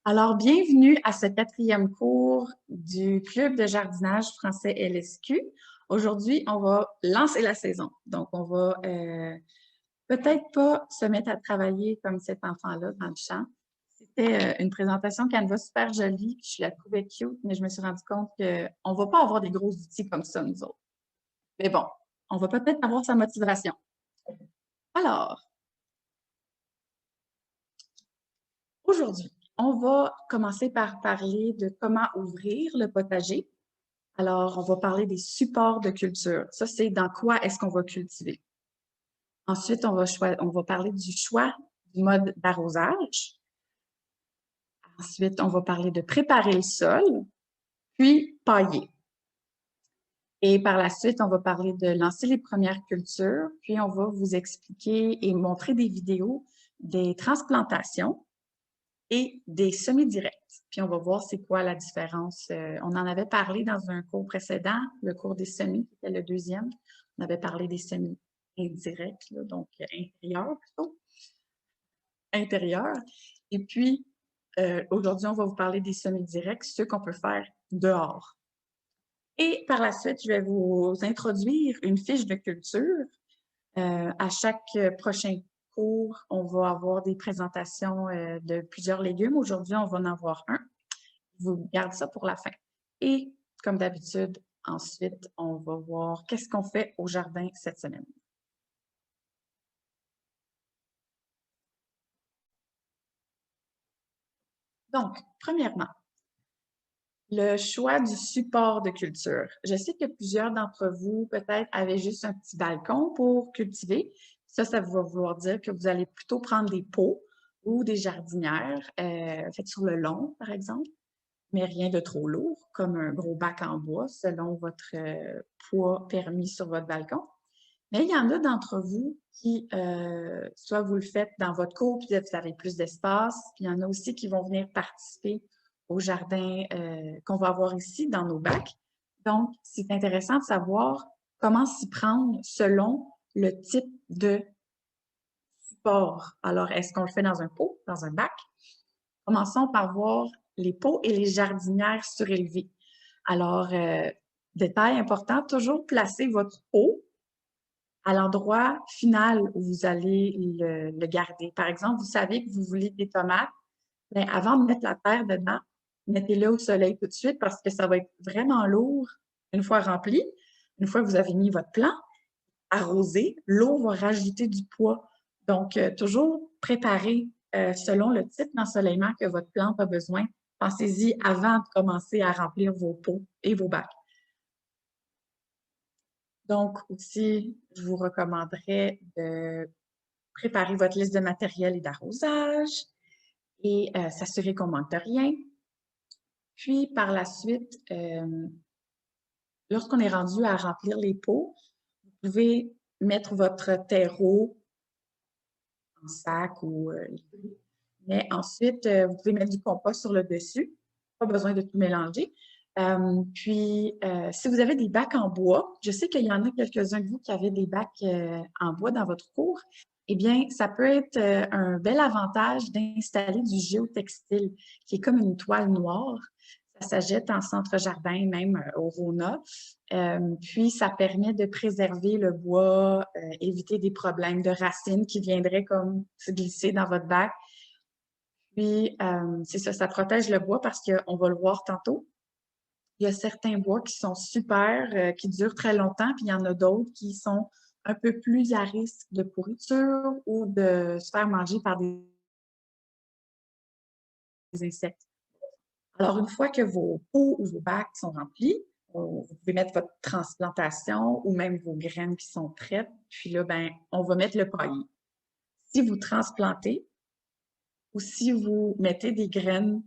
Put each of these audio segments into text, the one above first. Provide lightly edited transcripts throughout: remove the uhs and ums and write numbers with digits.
Alors, bienvenue à ce quatrième cours du Club de jardinage français LSQ. Aujourd'hui, on va lancer la saison. Donc, on va peut-être pas se mettre à travailler comme cet enfant-là dans le champ. C'était une présentation Canva super jolie, puis je la trouvais cute, mais je me suis rendu compte qu'on ne va pas avoir des gros outils comme ça, nous autres. Mais bon, on va peut-être avoir sa motivation. Alors, aujourd'hui, on va commencer par parler de comment ouvrir le potager. Alors, on va parler des supports de culture. Ça, c'est dans quoi est-ce qu'on va cultiver. Ensuite, on va parler du choix du mode d'arrosage. Ensuite, on va parler de préparer le sol, puis pailler. Et par la suite, on va parler de lancer les premières cultures, puis on va vous expliquer et montrer des vidéos des transplantations et des semis directs. Puis on va voir c'est quoi la différence. On en avait parlé dans un cours précédent, le cours des semis, qui était le deuxième. On avait parlé des semis indirects, là, donc intérieurs plutôt. Intérieurs. Et puis, aujourd'hui, on va vous parler des semis directs, ceux qu'on peut faire dehors. Et par la suite, je vais vous introduire une fiche de culture. À chaque prochain cours, on va avoir des présentations de plusieurs légumes. Aujourd'hui, on va en avoir un. Je vous garde ça pour la fin. Et comme d'habitude, ensuite, on va voir qu'est-ce qu'on fait au jardin cette semaine. Donc, premièrement, le choix du support de culture. Je sais que plusieurs d'entre vous, peut-être, avaient juste un petit balcon pour cultiver. Ça va vouloir dire que vous allez plutôt prendre des pots ou des jardinières faites sur le long, par exemple, mais rien de trop lourd, comme un gros bac en bois, selon votre poids permis sur votre balcon. Mais il y en a d'entre vous qui, soit vous le faites dans votre cour, puis vous avez plus d'espace, puis il y en a aussi qui vont venir participer au jardin qu'on va avoir ici dans nos bacs. Donc, c'est intéressant de savoir comment s'y prendre selon le type de support. Alors, est-ce qu'on le fait dans un pot, dans un bac? Commençons par voir les pots et les jardinières surélevées. Alors, détail important, toujours placer votre pot à l'endroit final où vous allez le garder. Par exemple, vous savez que vous voulez des tomates, bien, avant de mettre la terre dedans, mettez-le au soleil tout de suite parce que ça va être vraiment lourd une fois rempli. Une fois que vous avez mis votre plant, arrosé, l'eau va rajouter du poids. Donc, toujours préparer selon le type d'ensoleillement que votre plante a besoin. Pensez-y avant de commencer à remplir vos pots et vos bacs. Donc, aussi, je vous recommanderais de préparer votre liste de matériel et d'arrosage et s'assurer qu'on ne manque de rien. Puis, par la suite, lorsqu'on est rendu à remplir les pots, vous pouvez mettre votre terreau en sac ou mais ensuite, vous pouvez mettre du compost sur le dessus. Pas besoin de tout mélanger. Si vous avez des bacs en bois, je sais qu'il y en a quelques-uns de vous qui avaient des bacs en bois dans votre cour, eh bien, ça peut être un bel avantage d'installer du géotextile, qui est comme une toile noire. Ça s'achète en centre-jardin, même au Rona. Puis, ça permet de préserver le bois, éviter des problèmes de racines qui viendraient comme se glisser dans votre bac. Puis, c'est ça, ça protège le bois parce qu'on va le voir tantôt. Il y a certains bois qui sont super, qui durent très longtemps, puis il y en a d'autres qui sont un peu plus à risque de pourriture ou de se faire manger par des insectes. Alors, une fois que vos pots ou vos bacs sont remplis, vous pouvez mettre votre transplantation ou même vos graines qui sont prêtes. Puis là, ben, on va mettre le paillis. Si vous transplantez ou si vous mettez des graines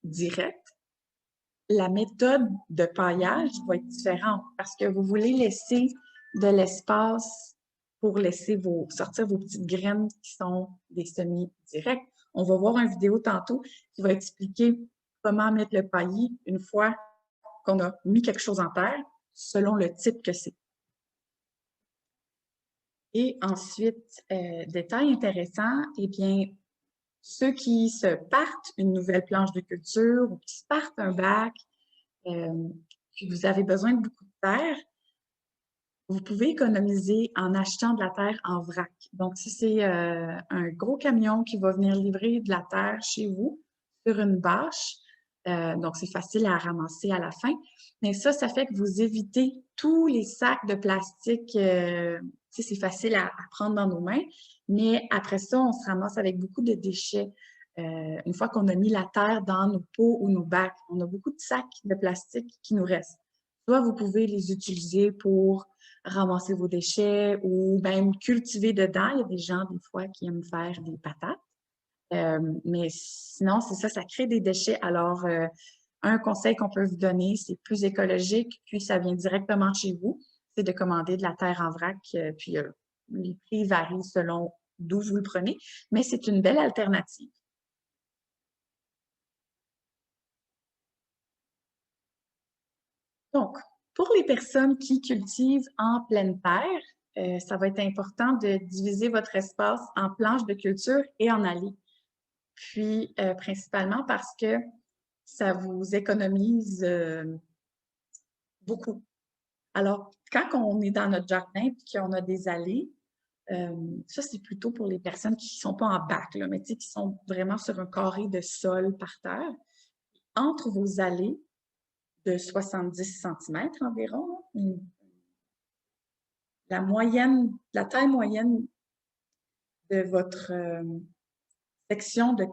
directes, la méthode de paillage va être différente parce que vous voulez laisser de l'espace pour laisser sortir vos petites graines qui sont des semis directs. On va voir une vidéo tantôt qui va expliquer comment mettre le paillis une fois qu'on a mis quelque chose en terre selon le type que c'est. Et ensuite, détail intéressant, eh bien, ceux qui se partent une nouvelle planche de culture ou qui se partent un bac, puis vous avez besoin de beaucoup de terre, vous pouvez économiser en achetant de la terre en vrac. Donc, si c'est un gros camion qui va venir livrer de la terre chez vous sur une bâche, donc c'est facile à ramasser à la fin, mais ça fait que vous évitez tous les sacs de plastique. C'est facile à prendre dans nos mains, mais après ça, on se ramasse avec beaucoup de déchets. Une fois qu'on a mis la terre dans nos pots ou nos bacs, on a beaucoup de sacs de plastique qui nous restent. Soit vous pouvez les utiliser pour ramasser vos déchets ou même cultiver dedans. Il y a des gens, des fois, qui aiment faire des patates. Mais sinon, c'est ça, ça crée des déchets. Alors, un conseil qu'on peut vous donner, c'est plus écologique, puis ça vient directement chez vous, c'est de commander de la terre en vrac, puis les prix varient selon d'où vous le prenez, mais c'est une belle alternative. Donc, pour les personnes qui cultivent en pleine terre, ça va être important de diviser votre espace en planches de culture et en allées. Puis, principalement parce que ça vous économise beaucoup. Alors, quand on est dans notre jardin et qu'on a des allées, ça, c'est plutôt pour les personnes qui ne sont pas en bac, là, mais qui sont vraiment sur un carré de sol par terre. Entre vos allées de 70 centimètres environ, la taille moyenne de votre section de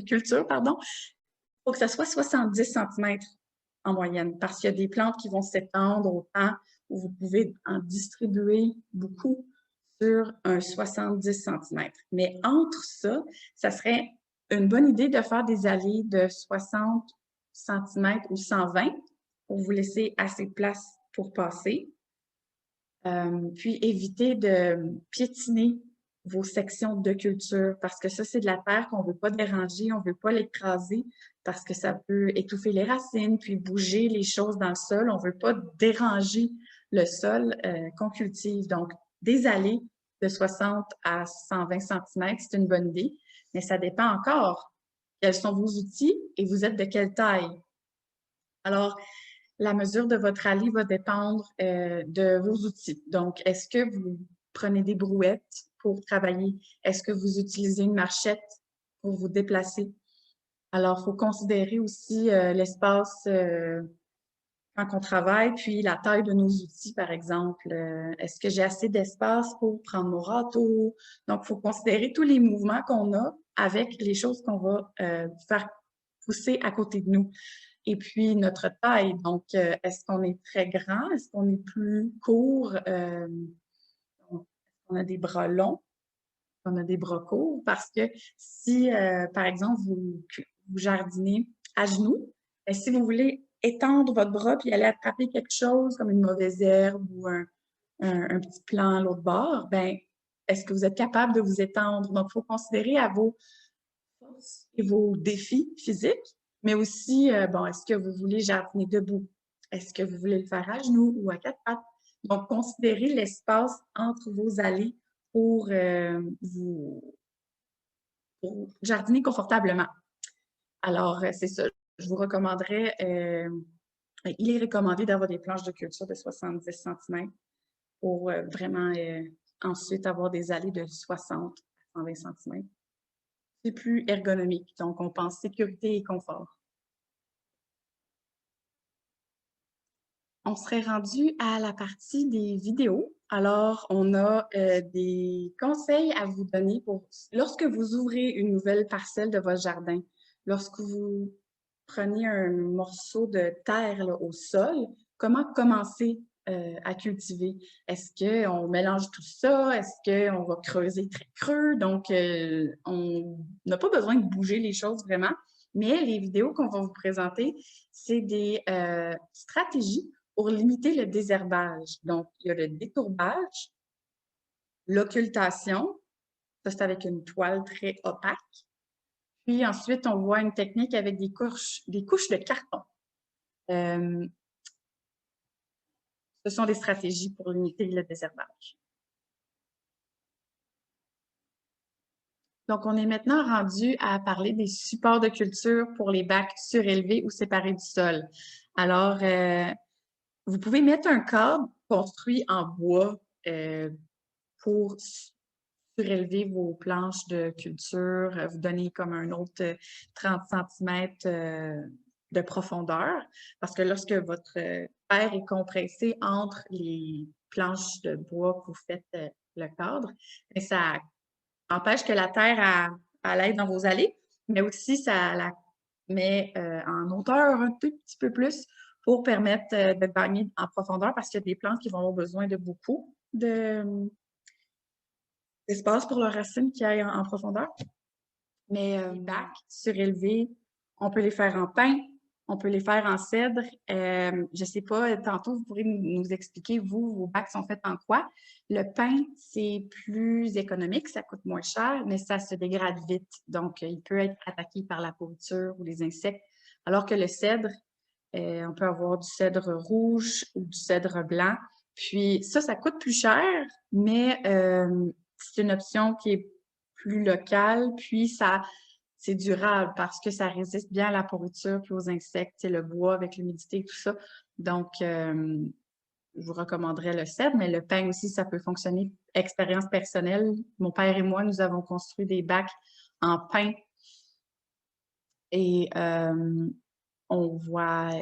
culture, pardon, il faut que ça soit 70 centimètres en moyenne, parce qu'il y a des plantes qui vont s'étendre autant où vous pouvez en distribuer beaucoup sur un 70 centimètres. Mais entre ça, ça serait une bonne idée de faire des allées de 60 centimètres ou 120 pour vous laisser assez de place pour passer. Puis éviter de piétiner vos sections de culture parce que ça, c'est de la terre qu'on ne veut pas déranger, on ne veut pas l'écraser parce que ça peut étouffer les racines puis bouger les choses dans le sol. On ne veut pas déranger le sol qu'on cultive. Donc, des allées de 60 à 120 cm, c'est une bonne idée, mais ça dépend encore. Quels sont vos outils et vous êtes de quelle taille? Alors, la mesure de votre allée va dépendre de vos outils. Donc, est-ce que vous prenez des brouettes pour travailler? Est-ce que vous utilisez une marchette pour vous déplacer? Alors, il faut considérer aussi l'espace quand on travaille, puis la taille de nos outils, par exemple. Est-ce que j'ai assez d'espace pour prendre mon râteau? Donc, il faut considérer tous les mouvements qu'on a avec les choses qu'on va faire pousser à côté de nous. Et puis, notre taille. Donc, est-ce qu'on est très grand? Est-ce qu'on est plus court? On a des bras longs? On a des bras courts? Parce que si, par exemple, vous jardinez à genoux, et si vous voulez étendre votre bras puis aller attraper quelque chose comme une mauvaise herbe ou un petit plant à l'autre bord, ben est-ce que vous êtes capable de vous étendre? Donc, il faut considérer à vos forces et vos défis physiques, mais aussi, bon, est-ce que vous voulez jardiner debout? Est-ce que vous voulez le faire à genoux ou à quatre pattes? Donc, considérez l'espace entre vos allées pour, pour jardiner confortablement. Alors, c'est ça. Je vous recommanderais, il est recommandé d'avoir des planches de culture de 70 cm pour vraiment ensuite avoir des allées de 60 à 120 cm. C'est plus ergonomique, donc on pense sécurité et confort. On serait rendu à la partie des vidéos. Alors, on a des conseils à vous donner pour lorsque vous ouvrez une nouvelle parcelle de votre jardin, lorsque vous prenez un morceau de terre là, au sol, comment commencer à cultiver? Est-ce qu'on mélange tout ça? Est-ce qu'on va creuser très creux? Donc, on n'a pas besoin de bouger les choses vraiment, mais les vidéos qu'on va vous présenter, c'est des stratégies pour limiter le désherbage. Donc, il y a le détourbage, l'occultation, ça c'est avec une toile très opaque. Puis ensuite, on voit une technique avec des couches de carton. Euh, ce sont des stratégies pour limiter le désherbage. Donc, on est maintenant rendu à parler des supports de culture pour les bacs surélevés ou séparés du sol. Alors, vous pouvez mettre un cadre construit en bois pour surélever vos planches de culture, vous donner comme un autre 30 cm de profondeur, parce que lorsque votre terre est compressée entre les planches de bois que vous faites le cadre, ça empêche que la terre aille dans vos allées, mais aussi ça la met en hauteur un tout petit peu plus pour permettre de gagner en profondeur parce qu'il y a des plantes qui vont avoir besoin de beaucoup d'espace pour leurs racines qui aillent en profondeur. Mais les bacs surélevés, on peut les faire en pin, on peut les faire en cèdre. Je ne sais pas, tantôt, vous pourrez nous expliquer, vous, vos bacs sont faits en quoi? Le pin, c'est plus économique, ça coûte moins cher, mais ça se dégrade vite. Donc, il peut être attaqué par la pourriture ou les insectes. Alors que le cèdre, on peut avoir du cèdre rouge ou du cèdre blanc. Puis ça coûte plus cher, mais c'est une option qui est plus locale, puis c'est durable parce que ça résiste bien à la pourriture puis aux insectes, le bois avec l'humidité et tout ça. Donc, je vous recommanderais le cèdre, mais le pin aussi, ça peut fonctionner. Expérience personnelle, mon père et moi, nous avons construit des bacs en pin et on voit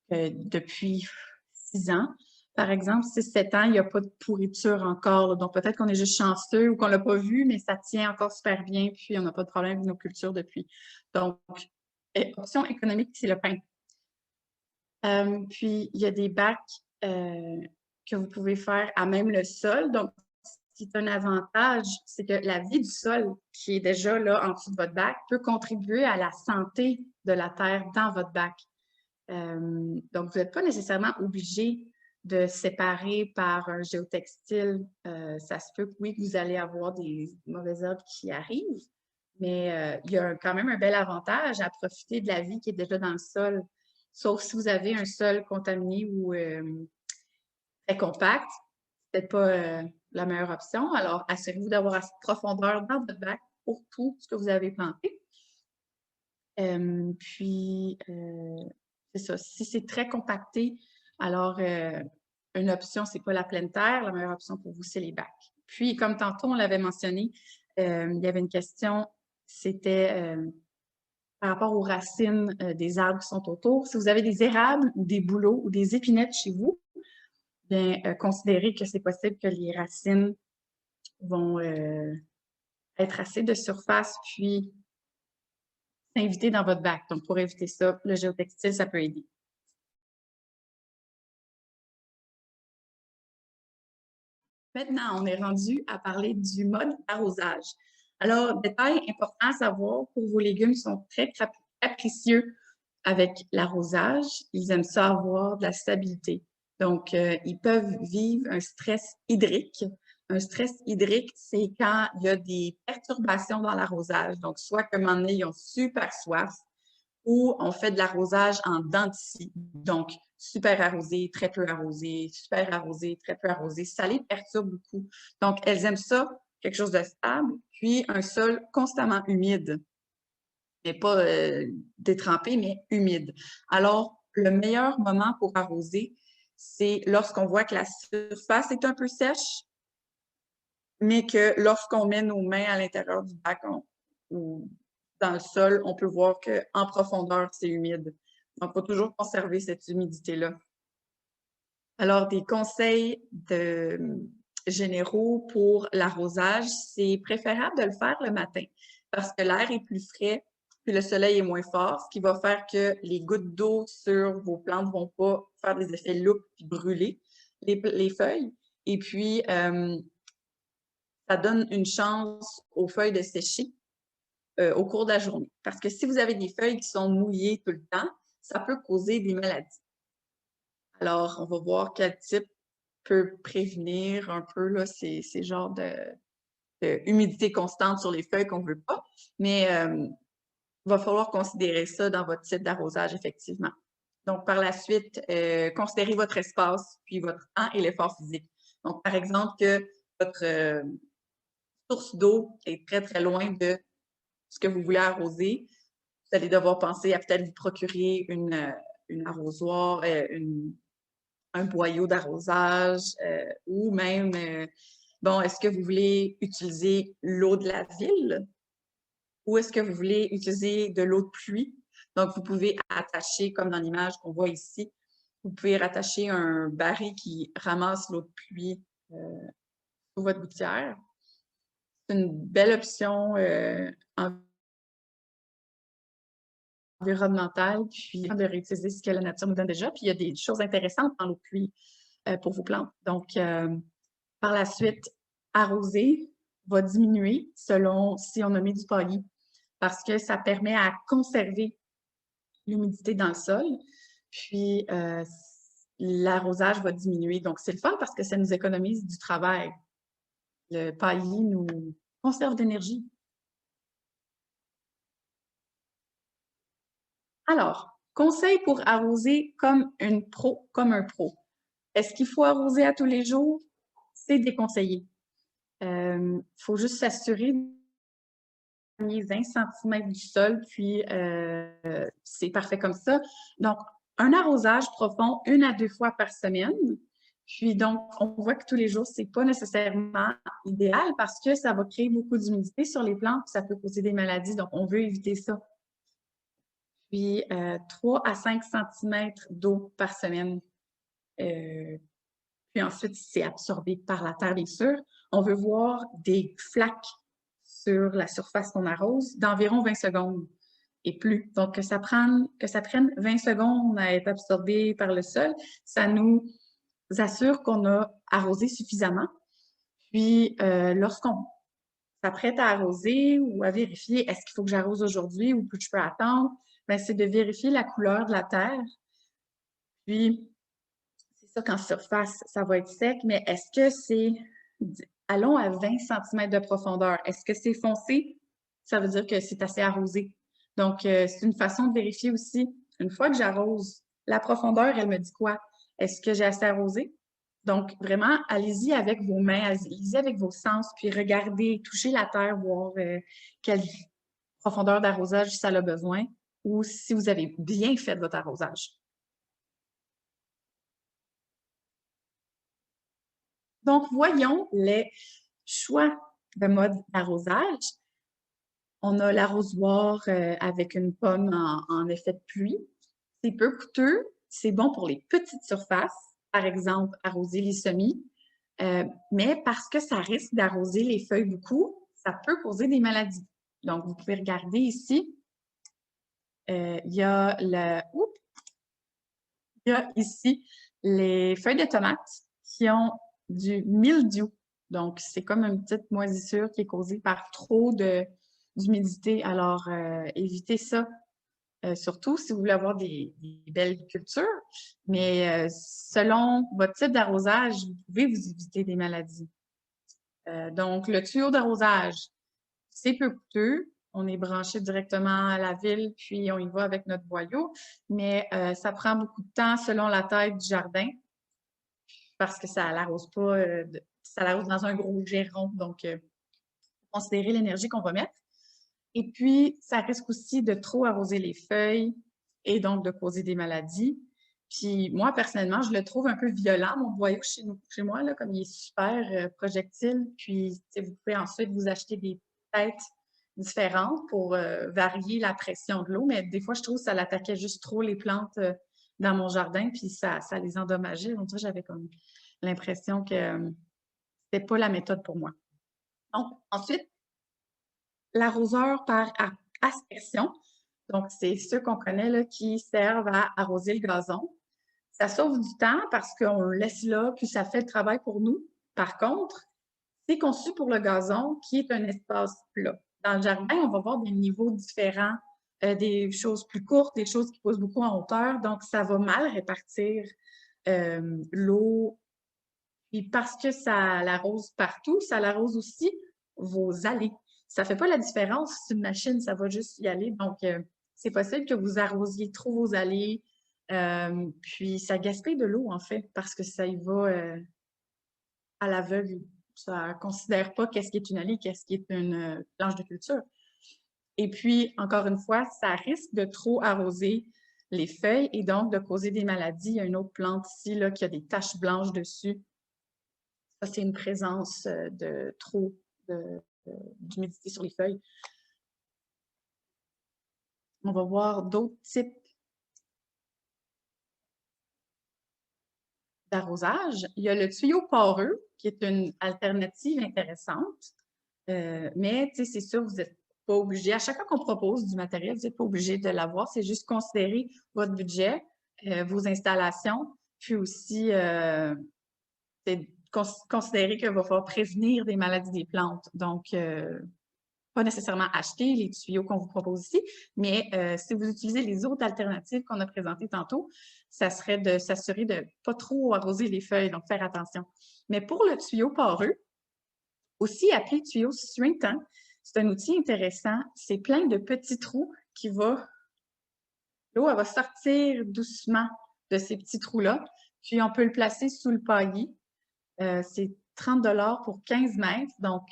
que depuis 6 ans, par exemple, 6-7 ans, il n'y a pas de pourriture encore. Là. Donc, peut-être qu'on est juste chanceux ou qu'on ne l'a pas vu, mais ça tient encore super bien, puis on n'a pas de problème avec nos cultures depuis. Donc, option économique, c'est le pain. Puis, il y a des bacs que vous pouvez faire à même le sol. Donc, c'est un avantage, c'est que la vie du sol qui est déjà là en dessous de votre bac peut contribuer à la santé de la terre dans votre bac. Donc, vous n'êtes pas nécessairement obligé de séparer par un géotextile. Ça se peut que oui, vous allez avoir des mauvaises herbes qui arrivent, mais il y a quand même un bel avantage à profiter de la vie qui est déjà dans le sol. Sauf si vous avez un sol contaminé ou très compact, c'est peut-être pas la meilleure option. Alors, assurez-vous d'avoir assez de profondeur dans votre bac pour tout ce que vous avez planté. Puis, c'est ça. Si c'est très compacté, alors une option, c'est pas la pleine terre. La meilleure option pour vous, c'est les bacs. Puis, comme tantôt, on l'avait mentionné, il y avait une question, c'était par rapport aux racines des arbres qui sont autour. Si vous avez des érables ou des bouleaux ou des épinettes chez vous, bien, considérez que c'est possible que les racines vont être assez de surface, puis s'inviter dans votre bac. Donc, pour éviter ça, le géotextile, ça peut aider. Maintenant, on est rendu à parler du mode arrosage. Alors, détail important à savoir, pour vos légumes sont très capricieux avec l'arrosage. Ils aiment ça avoir de la stabilité. Donc, ils peuvent vivre un stress hydrique. Un stress hydrique, c'est quand il y a des perturbations dans l'arrosage. Donc, soit qu'à un moment donné, ils ont super soif, ou on fait de l'arrosage en dents de scie. Donc, super arrosé, très peu arrosé, super arrosé, très peu arrosé. Ça les perturbe beaucoup. Donc, elles aiment ça, quelque chose de stable, puis un sol constamment humide. Mais pas détrempé, mais humide. Alors, le meilleur moment pour arroser, c'est lorsqu'on voit que la surface est un peu sèche, mais que lorsqu'on met nos mains à l'intérieur du bac ou dans le sol, on peut voir qu'en profondeur, c'est humide. Donc, il faut toujours conserver cette humidité-là. Alors, des conseils généraux pour l'arrosage, c'est préférable de le faire le matin parce que l'air est plus frais, puis le soleil est moins fort, ce qui va faire que les gouttes d'eau sur vos plantes ne vont pas faire des effets loupe puis brûler les feuilles. Et puis, ça donne une chance aux feuilles de sécher au cours de la journée. Parce que si vous avez des feuilles qui sont mouillées tout le temps, ça peut causer des maladies. Alors, on va voir quel type peut prévenir un peu là, ces genres de humidité constante sur les feuilles qu'on ne veut pas. Mais il va falloir considérer ça dans votre type d'arrosage, effectivement. Donc, par la suite, considérez votre espace, puis votre temps et l'effort physique. Donc, par exemple, que votre source d'eau est très, très loin de ce que vous voulez arroser, vous allez devoir penser à peut-être vous procurer une arrosoir, un boyau d'arrosage ou même, bon, est-ce que vous voulez utiliser l'eau de la ville ou est-ce que vous voulez utiliser de l'eau de pluie? Donc, vous pouvez attacher, comme dans l'image qu'on voit ici, vous pouvez rattacher un baril qui ramasse l'eau de pluie sous votre gouttière. C'est une belle option environnementale, puis de réutiliser ce que la nature nous donne déjà. Puis il y a des choses intéressantes dans l'eau de pluie pour vos plantes. Donc, par la suite, arroser va diminuer selon si on a mis du paillis parce que ça permet à conserver l'humidité dans le sol. Puis, l'arrosage va diminuer. Donc, c'est le fun parce que ça nous économise du travail. Le paillis nous conserve d'énergie. Alors, conseil pour arroser comme un pro. Est-ce qu'il faut arroser à tous les jours? C'est déconseillé. Il faut juste s'assurer de 20 cm du sol, puis c'est parfait comme ça. Donc, un arrosage profond 1 à 2 fois par semaine. Puis donc, on voit que tous les jours, c'est pas nécessairement idéal parce que ça va créer beaucoup d'humidité sur les plantes, puis ça peut causer des maladies. Donc, on veut éviter ça. Puis 3 à 5 cm d'eau par semaine. Puis ensuite, c'est absorbé par la terre, bien sûr. On veut voir des flaques sur la surface qu'on arrose d'environ 20 secondes et plus. Donc, que ça prenne 20 secondes à être absorbé par le sol, ça nous assure qu'on a arrosé suffisamment. Puis, lorsqu'on s'apprête à arroser ou à vérifier est-ce qu'il faut que j'arrose aujourd'hui ou que je peux attendre, bien, c'est de vérifier la couleur de la terre. Puis, c'est ça qu'en surface, ça va être sec, mais est-ce que c'est, allons à 20 cm de profondeur, est-ce que c'est foncé? Ça veut dire que c'est assez arrosé. Donc, c'est une façon de vérifier aussi. Une fois que j'arrose, la profondeur, elle me dit quoi? Est-ce que j'ai assez arrosé? Donc, vraiment, allez-y avec vos mains, allez-y avec vos sens, puis regardez, touchez la terre, voir quelle profondeur d'arrosage ça a besoin ou si vous avez bien fait votre arrosage. Donc, voyons les choix de mode d'arrosage. On a l'arrosoir avec une pomme en effet de pluie. C'est peu coûteux, c'est bon pour les petites surfaces, par exemple arroser les semis, mais parce que ça risque d'arroser les feuilles beaucoup, ça peut causer des maladies. Donc, vous pouvez regarder ici, il y a ici les feuilles de tomates qui ont du mildiou. Donc, c'est comme une petite moisissure qui est causée par trop d'humidité. Alors, évitez ça, surtout si vous voulez avoir des belles cultures. Mais selon votre type d'arrosage, vous pouvez vous éviter des maladies. Donc, le tuyau d'arrosage, c'est peu coûteux. On est branché directement à la ville, puis on y va avec notre boyau. Mais ça prend beaucoup de temps selon la taille du jardin parce que ça l'arrose pas, ça l'arrose dans un gros giron. Donc, considérez l'énergie qu'on va mettre. Et puis, ça risque aussi de trop arroser les feuilles et donc de causer des maladies. Puis moi, personnellement, je le trouve un peu violent, mon boyau chez moi, là, comme il est super projectile. Puis, vous pouvez ensuite vous acheter des têtes différentes pour varier la pression de l'eau. Mais des fois, je trouve que ça l'attaquait juste trop les plantes dans mon jardin, puis ça les endommageait. Donc, j'avais comme l'impression que c'était pas la méthode pour moi. Donc, ensuite, l'arroseur par aspersion. Donc, c'est ceux qu'on connaît là, qui servent à arroser le gazon. Ça sauve du temps parce qu'on le laisse là, puis ça fait le travail pour nous. Par contre, c'est conçu pour le gazon qui est un espace plat. Dans le jardin, on va voir des niveaux différents, des choses plus courtes, des choses qui poussent beaucoup en hauteur. Donc, ça va mal répartir l'eau. Puis parce que ça l'arrose partout, ça l'arrose aussi vos allées. Ça ne fait pas la différence. C'est une machine, ça va juste y aller. Donc, c'est possible que vous arrosiez trop vos allées. Puis, ça gaspille de l'eau, en fait, parce que ça y va à l'aveugle. Ça ne considère pas qu'est-ce qui est une allée, qu'est-ce qui est une planche de culture. Et puis, encore une fois, ça risque de trop arroser les feuilles et donc de causer des maladies. Il y a une autre plante ici là, qui a des taches blanches dessus. Ça, c'est une présence de trop d'humidité sur les feuilles. On va voir d'autres types d'arrosage. Il y a le tuyau poreux, qui est une alternative intéressante. Mais, tu sais, c'est sûr, vous n'êtes pas obligé. À chaque fois qu'on propose du matériel, vous n'êtes pas obligé de l'avoir. C'est juste considérer votre budget, vos installations, puis aussi considérer qu'il va falloir prévenir des maladies des plantes. Donc, pas nécessairement acheter les tuyaux qu'on vous propose ici, mais si vous utilisez les autres alternatives qu'on a présentées tantôt, ça serait de s'assurer de ne pas trop arroser les feuilles, donc faire attention. Mais pour le tuyau poreux, aussi appelé tuyau suintant, c'est un outil intéressant. C'est plein de petits trous qui va... L'eau, elle va sortir doucement de ces petits trous-là, puis on peut le placer sous le paillis. C'est 30 $ pour 15 mètres, donc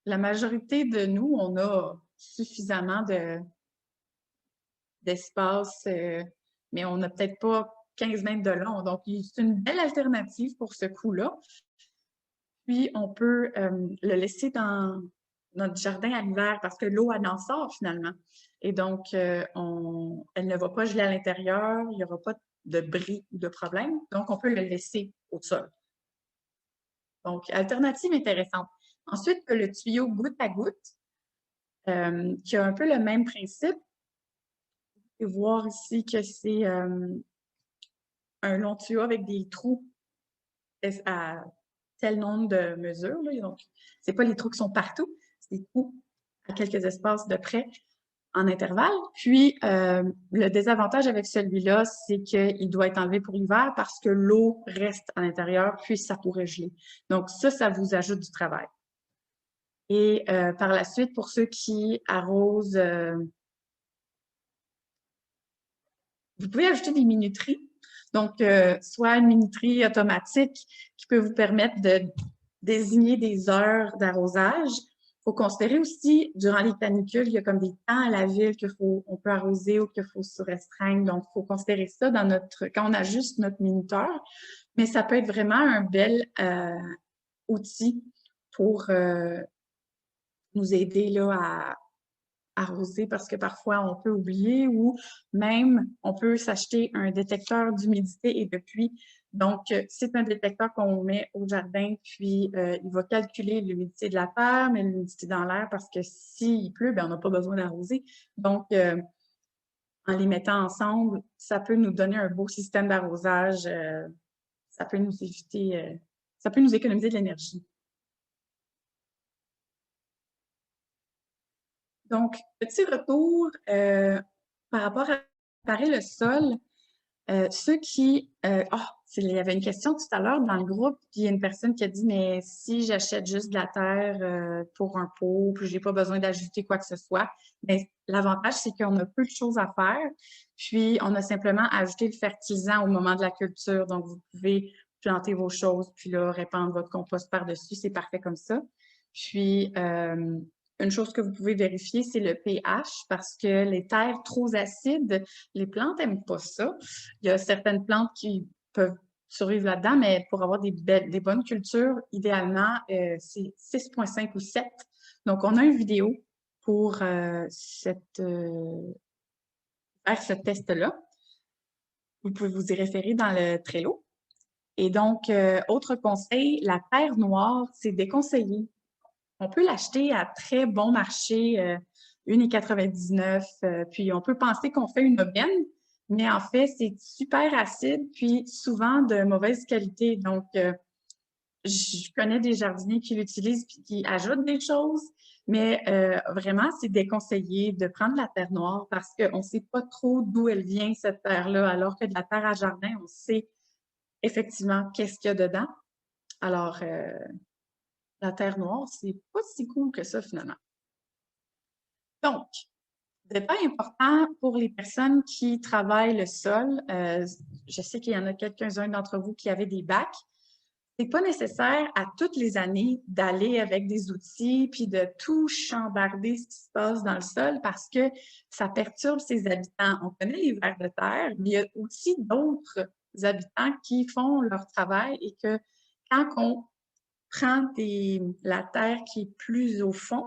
la majorité de nous, on a suffisamment d'espace, mais on n'a peut-être pas 15 mètres de long. Donc, c'est une belle alternative pour ce coup-là. Puis, on peut le laisser dans notre jardin à l'hiver parce que l'eau, elle en sort finalement. Et donc, elle ne va pas geler à l'intérieur, il n'y aura pas de bris ou de problème. Donc, on peut le laisser au sol. Donc, alternative intéressante. Ensuite, le tuyau goutte à goutte, qui a un peu le même principe. Vous pouvez voir ici que c'est un long tuyau avec des trous à tel nombre de mesures. Là. Donc, ce n'est pas les trous qui sont partout, c'est des trous à quelques espaces de près en intervalle. Puis, le désavantage avec celui-là, c'est qu'il doit être enlevé pour l'hiver parce que l'eau reste à l'intérieur, puis ça pourrait geler. Donc, ça vous ajoute du travail. Et par la suite, pour ceux qui arrosent, vous pouvez ajouter des minuteries. Donc, soit une minuterie automatique qui peut vous permettre de désigner des heures d'arrosage. Il faut considérer aussi, durant les canicules, il y a comme des temps à la ville qu'on peut arroser ou qu'il faut se restreindre. Donc, il faut considérer ça quand on ajuste notre minuteur. Mais ça peut être vraiment un bel outil pour nous aider là, à arroser parce que parfois on peut oublier ou même on peut s'acheter un détecteur d'humidité et de pluie. Donc, c'est un détecteur qu'on met au jardin, puis il va calculer l'humidité de la terre, mais l'humidité dans l'air parce que s'il pleut, bien, on n'a pas besoin d'arroser. Donc, en les mettant ensemble, ça peut nous donner un beau système d'arrosage. Ça peut nous éviter, ça peut nous économiser de l'énergie. Donc, petit retour par rapport à préparer le sol. Ceux qui... il y avait une question tout à l'heure dans le groupe, puis il y a une personne qui a dit, mais si j'achète juste de la terre pour un pot, puis j'ai pas besoin d'ajouter quoi que ce soit, mais l'avantage, c'est qu'on a peu de choses à faire, puis on a simplement à ajouter le fertilisant au moment de la culture. Donc, vous pouvez planter vos choses, puis là, répandre votre compost par-dessus, c'est parfait comme ça. Puis, une chose que vous pouvez vérifier, c'est le pH parce que les terres trop acides, les plantes n'aiment pas ça. Il y a certaines plantes qui peuvent survivre là-dedans, mais pour avoir des bonnes cultures, idéalement, c'est 6,5 ou 7. Donc, on a une vidéo pour faire ce test-là. Vous pouvez vous y référer dans le Trello. Et donc, autre conseil, la terre noire, c'est déconseillé. On peut l'acheter à très bon marché, 1,99 $, puis on peut penser qu'on fait une aubaine, mais en fait, c'est super acide, puis souvent de mauvaise qualité. Donc, je connais des jardiniers qui l'utilisent puis qui ajoutent des choses, mais vraiment, c'est déconseillé de prendre la terre noire parce qu'on ne sait pas trop d'où elle vient, cette terre-là, alors que de la terre à jardin, on sait effectivement qu'est-ce qu'il y a dedans. Alors, la terre noire, c'est pas si cool que ça, finalement. Donc, détail important pour les personnes qui travaillent le sol. Je sais qu'il y en a quelques-uns d'entre vous qui avaient des bacs. c'est pas nécessaire à toutes les années d'aller avec des outils puis de tout chambarder ce qui se passe dans le sol parce que ça perturbe ses habitants. On connaît les vers de terre, mais il y a aussi d'autres habitants qui font leur travail et que quand on prend la terre qui est plus au fond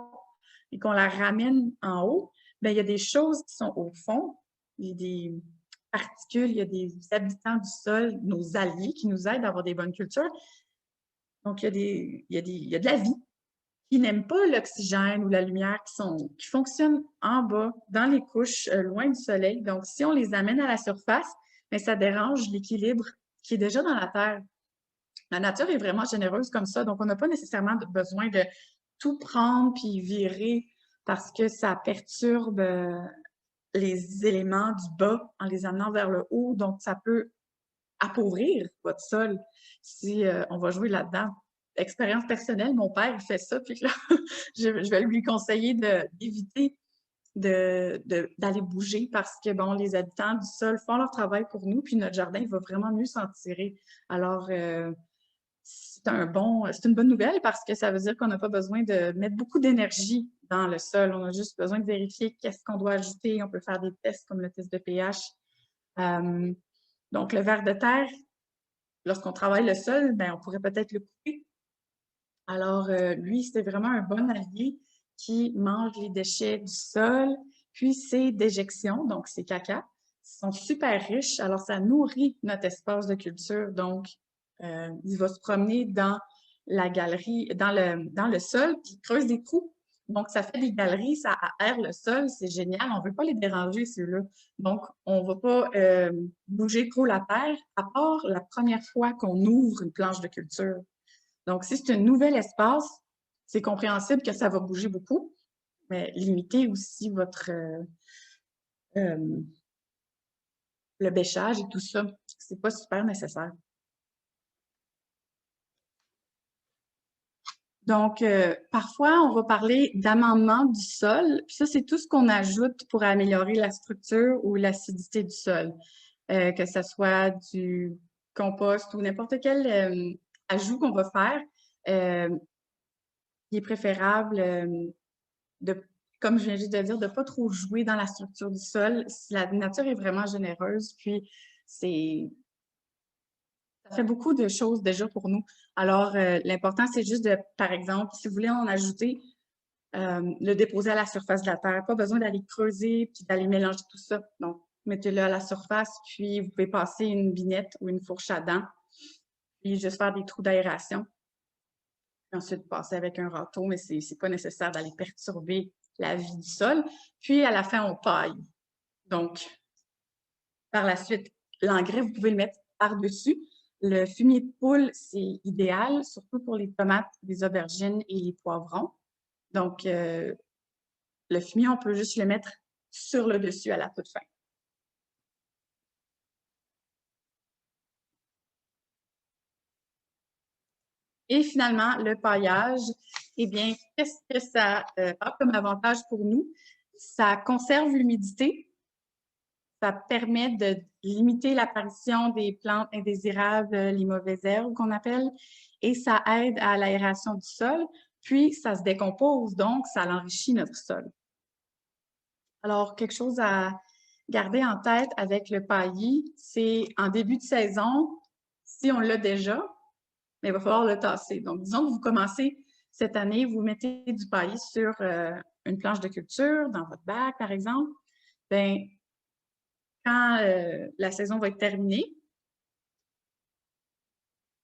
et qu'on la ramène en haut, bien, il y a des choses qui sont au fond, il y a des particules, il y a des habitants du sol, nos alliés qui nous aident à avoir des bonnes cultures. Donc, il y a de la vie qui n'aiment pas l'oxygène ou la lumière, qui fonctionnent en bas, dans les couches, loin du soleil. Donc, si on les amène à la surface, bien, ça dérange l'équilibre qui est déjà dans la terre. La nature est vraiment généreuse comme ça, donc on n'a pas nécessairement besoin de tout prendre puis virer parce que ça perturbe les éléments du bas en les amenant vers le haut. Donc, ça peut appauvrir votre sol si on va jouer là-dedans. Expérience personnelle, mon père fait ça, puis là, je vais lui conseiller d'éviter d'aller bouger parce que, bon, les habitants du sol font leur travail pour nous, puis notre jardin va vraiment mieux s'en tirer. Alors, c'est une bonne nouvelle parce que ça veut dire qu'on n'a pas besoin de mettre beaucoup d'énergie dans le sol. On a juste besoin de vérifier qu'est-ce qu'on doit ajouter. On peut faire des tests comme le test de pH. Donc, le ver de terre, lorsqu'on travaille le sol, ben, on pourrait peut-être le couper. Alors, lui, c'est vraiment un bon allié qui mange les déchets du sol, puis ses déjections, donc ses caca, sont super riches. Alors, ça nourrit notre espace de culture. Donc, il va se promener dans la galerie, dans le sol, puis il creuse des trous. Donc, ça fait des galeries, ça aère le sol, c'est génial. On ne veut pas les déranger, ceux-là. Donc, on ne va pas bouger trop la terre, à part la première fois qu'on ouvre une planche de culture. Donc, si c'est un nouvel espace, c'est compréhensible que ça va bouger beaucoup, mais limitez aussi euh, le bêchage et tout ça. C'est pas super nécessaire. Donc, parfois, on va parler d'amendement du sol. Puis ça, c'est tout ce qu'on ajoute pour améliorer la structure ou l'acidité du sol. Que ce soit du compost ou n'importe quel ajout qu'on va faire. Il est préférable de, comme je viens juste de dire, de ne pas trop jouer dans la structure du sol. La nature est vraiment généreuse, puis ça fait beaucoup de choses déjà pour nous. Alors, l'important, c'est juste de, par exemple, si vous voulez en ajouter, le déposer à la surface de la terre. Pas besoin d'aller creuser puis d'aller mélanger tout ça. Donc, mettez-le à la surface, puis vous pouvez passer une binette ou une fourche à dents, puis juste faire des trous d'aération. Ensuite, passer avec un râteau, mais c'est pas nécessaire d'aller perturber la vie du sol. Puis, à la fin, on paille. Donc, par la suite, l'engrais, vous pouvez le mettre par-dessus. Le fumier de poule, c'est idéal, surtout pour les tomates, les aubergines et les poivrons. Donc, le fumier, on peut juste le mettre sur le dessus à la toute fin. Et finalement, le paillage, eh bien, qu'est-ce que ça a comme avantage pour nous? Ça conserve l'humidité, ça permet de limiter l'apparition des plantes indésirables, les mauvaises herbes qu'on appelle, et ça aide à l'aération du sol, puis ça se décompose, donc ça enrichit notre sol. Alors, quelque chose à garder en tête avec le paillis, c'est en début de saison, si on l'a déjà, mais il va falloir le tasser. Donc, disons que vous commencez cette année, vous mettez du paillis sur une planche de culture, dans votre bac, par exemple. Bien, quand la saison va être terminée,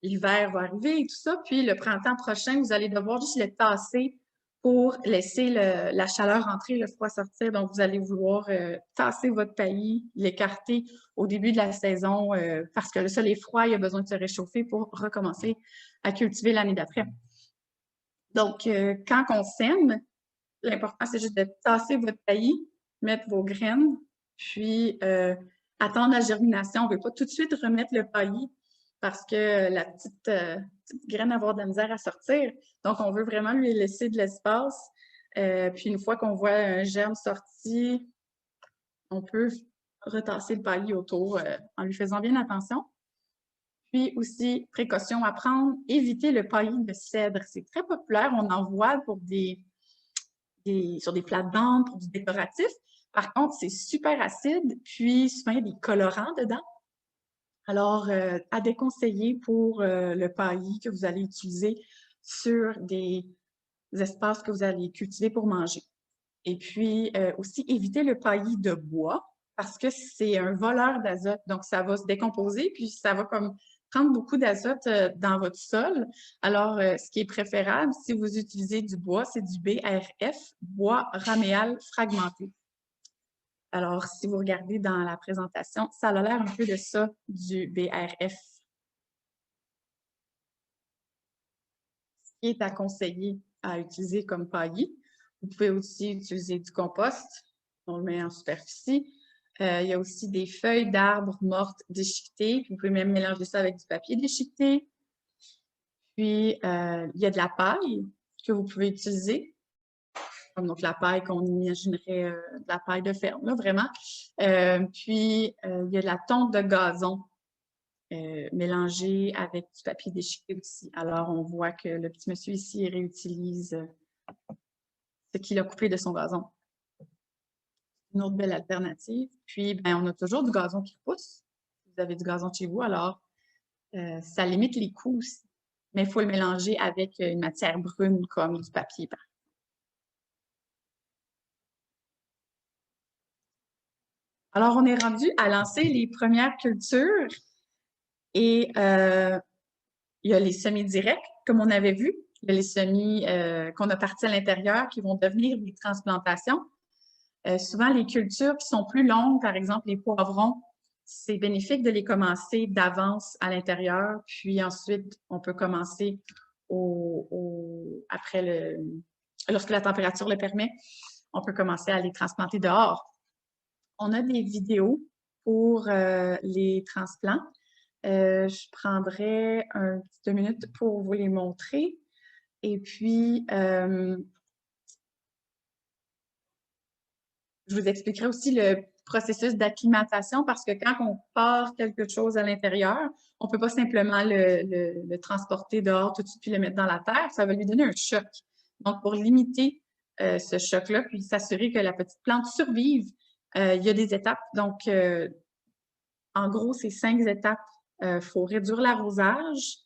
l'hiver va arriver et tout ça, puis le printemps prochain, vous allez devoir juste le tasser pour laisser la chaleur entrer, le froid sortir. Donc, vous allez vouloir tasser votre paillis, l'écarter au début de la saison parce que le sol est froid, il a besoin de se réchauffer pour recommencer à cultiver l'année d'après. Donc, quand on sème, l'important, c'est juste de tasser votre paillis, mettre vos graines, puis attendre la germination. On ne veut pas tout de suite remettre le paillis parce que la petite graine va avoir de la misère à sortir. Donc, on veut vraiment lui laisser de l'espace. Puis, une fois qu'on voit un germe sorti, on peut retasser le paillis autour en lui faisant bien attention. Puis aussi, précaution à prendre, éviter le paillis de cèdre. C'est très populaire, on en voit pour sur des plates-bandes, pour du décoratif. Par contre, c'est super acide, puis souvent, il y a des colorants dedans. Alors, à déconseiller pour le paillis que vous allez utiliser sur des espaces que vous allez cultiver pour manger. Et puis, aussi, éviter le paillis de bois parce que c'est un voleur d'azote. Donc, ça va se décomposer, puis ça va comme prendre beaucoup d'azote dans votre sol. Alors, ce qui est préférable, si vous utilisez du bois, c'est du BRF, bois raméal fragmenté. Alors, si vous regardez dans la présentation, ça a l'air un peu de ça, du BRF. Ce qui est à conseiller à utiliser comme paillis. Vous pouvez aussi utiliser du compost. On le met en superficie. Il y a aussi des feuilles d'arbres mortes déchiquetées. Vous pouvez même mélanger ça avec du papier déchiqueté. Puis, il y a de la paille que vous pouvez utiliser. Comme donc la paille qu'on imaginerait de la paille de ferme, là, vraiment. Puis, il y a de la tonte de gazon mélangée avec du papier déchiqueté aussi. Alors, on voit que le petit monsieur ici réutilise ce qu'il a coupé de son gazon. Une autre belle alternative. Puis, ben, on a toujours du gazon qui repousse. Vous avez du gazon chez vous, alors ça limite les coûts aussi. Mais il faut le mélanger avec une matière brune comme du papier. Alors, on est rendu à lancer les premières cultures et il y a les semis directs, comme on avait vu. Il y a les semis qu'on a partis à l'intérieur qui vont devenir des transplantations. Souvent, les cultures qui sont plus longues, par exemple les poivrons, c'est bénéfique de les commencer d'avance à l'intérieur, puis ensuite, on peut commencer lorsque la température le permet, on peut commencer à les transplanter dehors. On a des vidéos pour les transplants. Je prendrai un petit 2 minutes pour vous les montrer. Et puis, je vous expliquerai aussi le processus d'acclimatation parce que quand on part quelque chose à l'intérieur, on ne peut pas simplement le transporter dehors tout de suite puis le mettre dans la terre. Ça va lui donner un choc. Donc, pour limiter ce choc-là, puis s'assurer que la petite plante survive, il y a des étapes. Donc, en gros, c'est 5 étapes. Il faut réduire l'arrosage.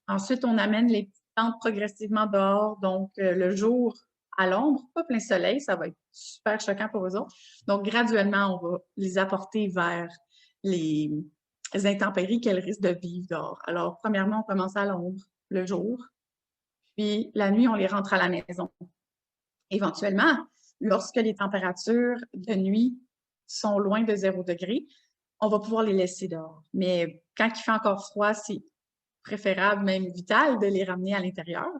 Ensuite, on amène les plantes progressivement dehors. Donc, le jour à l'ombre, pas plein soleil, ça va être super choquant pour eux autres. Donc, graduellement, on va les apporter vers les intempéries qu'elles risquent de vivre dehors. Alors, premièrement, on commence à l'ombre le jour, puis la nuit, on les rentre à la maison. Éventuellement, lorsque les températures de nuit sont loin de 0 degré, on va pouvoir les laisser dehors. Mais quand il fait encore froid, c'est préférable, même vital, de les ramener à l'intérieur.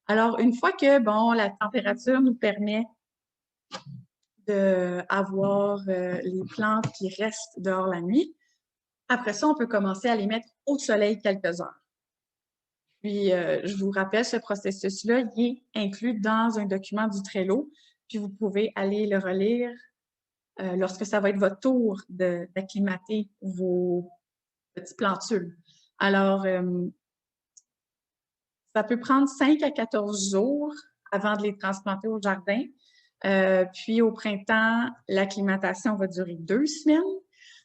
Alors, une fois que, bon, la température nous permet d'avoir les plantes qui restent dehors la nuit, après ça, on peut commencer à les mettre au soleil quelques heures. Puis, je vous rappelle, ce processus-là, il est inclus dans un document du Trello, puis vous pouvez aller le relire lorsque ça va être votre tour d'acclimater vos petits plantules. Alors, ça peut prendre 5 à 14 jours avant de les transplanter au jardin. Puis au printemps, l'acclimatation va durer 2 semaines,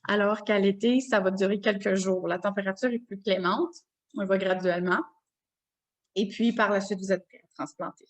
alors qu'à l'été, ça va durer quelques jours. La température est plus clémente, on va graduellement. Et puis par la suite, vous êtes prêt à transplanter.